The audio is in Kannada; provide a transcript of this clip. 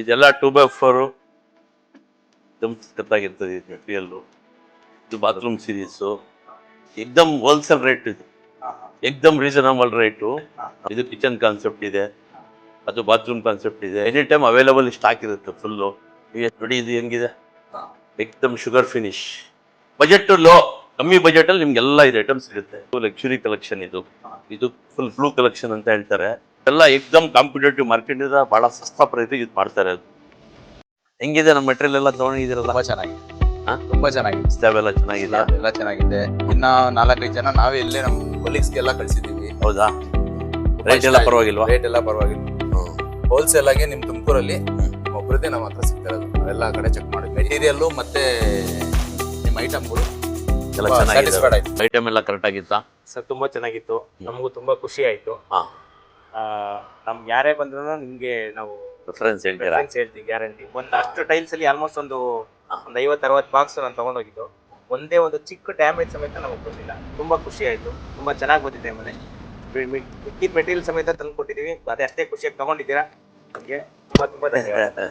ಇದೆಲ್ಲ 2x4 ಕತ್ತಾಗಿರ್ತದೆ ಇದು ಮೆಟೀರಿಯಲ್ಲು. ಇದು ಬಾತ್ರೂಮ್ ಸೀರೀಸು ಎಕ್ದಮ್ ಹೋಲ್ಸೇಲ್ ರೇಟ್ ಇದು, ಎಕ್ದಮ್ ರೀಸನಬಲ್ ರೇಟು. ಇದು ಕಿಚನ್ ಕಾನ್ಸೆಪ್ಟ್ ಇದೆ, ಅದು ಬಾತ್ರೂಮ್ ಕಾನ್ಸೆಪ್ಟ್ ಇದೆ. ಎನಿ ಟೈಮ್ ಅವೈಲಬಲ್ ಸ್ಟಾಕ್ ಇರುತ್ತೆ ಫುಲ್ಲು. ಈಗ ನೋಡಿ ಇದು ಹೆಂಗಿದೆ, ಎಕ್ದಮ್ ಶುಗರ್ ಫಿನಿಶ್. ಬಜೆಟ್ ಲೋ, ಕಮ್ಮಿ ಬಜೆಟಲ್ಲಿ ನಿಮ್ಗೆಲ್ಲ ಇದು ಐಟಮ್ ಸಿಗುತ್ತೆ. ಲಕ್ಸುರಿ ಕಲೆಕ್ಷನ್ ಇದು. ಇದು ಫುಲ್ ಬ್ಲೂ ಕಲೆಕ್ಷನ್ ಅಂತ ಹೇಳ್ತಾರೆ. ಎಲ್ಲ ಎಕ್ದಮ್ ಕಾಂಪಿಟೇಟಿವ್ ಮಾರ್ಕೆಟ್ ಇಂದ ಬಹಳ ಸಸ್ತಾ ಪ್ರೈಸಿಗೆ ಇದು ಮಾಡ್ತಾರೆ. ಅದು ಹೆಂಗಿದೆ ನಮ್ಮ ಮೆಟೀರಿಯಲ್ ಎಲ್ಲ ತಗೊಂಡಿದ್ದೀರಲ್ಲ? ತುಂಬಾ ಚೆನ್ನಾಗಿದೆ, ತುಂಬಾ ಚೆನ್ನಾಗಿದೆ. ಸ್ಲ್ಯಾಬ್ ಎಲ್ಲ ಚೆನ್ನಾಗಿದೆ, ಎಲ್ಲ ಚೆನ್ನಾಗಿದೆ. ಇನ್ನ 4-5 ಜನ ನಾವೇ ಇಲ್ಲೇ ನಮ್ಮ ಕೊಲೀಗ್ಸ್ಗೆಲ್ಲ ಕಳ್ಸಿದೀವಿ. ಹೌದಾ? ರೇಟ್ ಎಲ್ಲ ಪರವಾಗಿಲ್ವಾ? ರೇಟ್ ಎಲ್ಲ ಪರವಾಗಿಲ್ಲ. ಹೋಲ್ಸೇಲ್ ಆಗಿ ನಿಮ್ ತುಮಕೂರಲ್ಲಿ ಒಬ್ಬರದೇ ನಮ್ಮ ಹತ್ರ ಸಿಗ್ತಿರೋದು. ಎಲ್ಲ ಕಡೆ ಚೆಕ್ ಮಾಡಿ ಮೆಟೀರಿಯಲ್ ಮತ್ತೆ ನಿಮ್ಮ ಐಟಮ್ಗಳು ಎಲ್ಲ ಚೆನ್ನಾಗಿದೆ. ಐಟಮ್ ಎಲ್ಲ ಕರೆಕ್ಟ್ ಆಗಿತ್ತಾ ಸರ್? ತುಂಬಾ ಚೆನ್ನಾಗಿತ್ತು, ನಮಗೂ ತುಂಬಾ ಖುಷಿ ಆಯ್ತು. ನಮ್ಗೆ ಯಾರೇ ಬಂದ್ರು ನಿಮ್ಗೆ ನಾವು ರೆಫರೆನ್ಸ್ ಹೇಳ್ತೀರಾ? ಹೇಳ್ತೀವಿ ಗ್ಯಾರಂಟಿ. ಅಷ್ಟು ಟೈಲ್ಸ್ ಅಲ್ಲಿ ಆಲ್ಮೋಸ್ಟ್ ಒಂದು 50-60 ಬಾಕ್ಸ್ ನಾನು ತಗೊಂಡೋಗಿದ್ದು. ಒಂದೇ ಒಂದು ಚಿಕ್ಕ ಡ್ಯಾಮೇಜ್ ಸಮೇತ ನಮಗೆ ಬಂದಿಲ್ಲ. ತುಂಬಾ ಖುಷಿ ಆಯ್ತು. ತುಂಬಾ ಚೆನ್ನಾಗಿ ಬಂದಿದೆ ಮನೆ. ಮಿಕ್ಕಿದ ಮೆಟೀರಿಯಲ್ ಸಮೇತ ತಂದು ಕೊಟ್ಟಿದೀವಿ. ಅದೇ ಅಷ್ಟೇ ಖುಷಿಯಾಗಿ ತಗೊಂಡಿದ್ದೀರಾ. ನಮಗೆ ತುಂಬಾ ಧನ್ಯವಾದ.